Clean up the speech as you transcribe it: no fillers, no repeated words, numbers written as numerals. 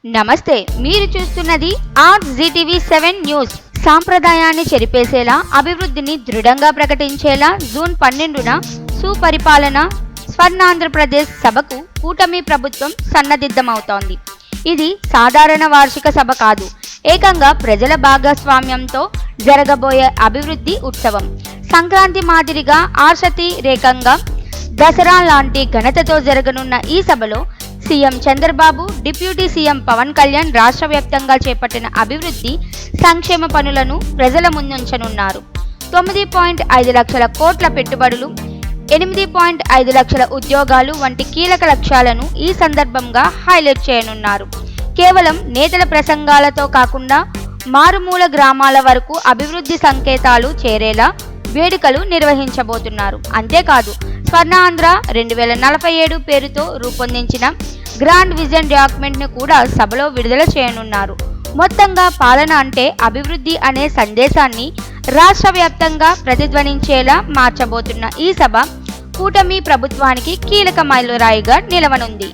నమస్తే, మీరు చూస్తున్నది RZTV7 న్యూస్. సాంప్రదాయాన్ని చెరిపేసేలా, అభివృద్ధిని దృఢంగా ప్రకటించేలా జూన్ 12న సుపరిపాలన స్వర్ణాంధ్రప్రదేశ్ సభకు కూటమి ప్రభుత్వం సన్నద్ధమవుతోంది. ఇది సాధారణ వార్షిక సభ కాదు, ఏకంగా ప్రజల భాగస్వామ్యంతో జరగబోయే అభివృద్ధి ఉత్సవం. సంక్రాంతి మాదిరిగా ఆశతిరేకంగా దసరా లాంటి ఘనతతో జరగనున్న ఈ సభలో CM Chandrababu, deputy CM Pawan Kalyan రాష్ట్ర వ్యాప్తంగా చేపట్టిన అభివృద్ధి సంక్షేమ పనులను ప్రజల ముందుంచనున్నారు. 9.5 లక్షల కోట్ల పెట్టుబడులు, 8.5 లక్షల ఉద్యోగాలు వంటి కీలక లక్ష్యాలను ఈ సందర్భంగా హైలైట్ చేయనున్నారు. కేవలం నేతల ప్రసంగాలతో కాకుండా మారుమూల గ్రామాల వరకు అభివృద్ధి సంకేతాలు చేరేలా వేడుకలు నిర్వహించబోతున్నారు. అంతేకాదు, స్వర్ణాంధ్ర 2047 పేరుతో రూపొందించిన గ్రాండ్ విజన్ డాక్యుమెంట్ను కూడా సభలో విడుదల చేయనున్నారు. మొత్తంగా పాలన అంటే అభివృద్ధి అనే సందేశాన్ని రాష్ట్ర వ్యాప్తంగా ప్రతిధ్వనించేలా మార్చబోతున్న ఈ సభ కూటమి ప్రభుత్వానికి కీలక మైలురాయిగా నిలవనుంది.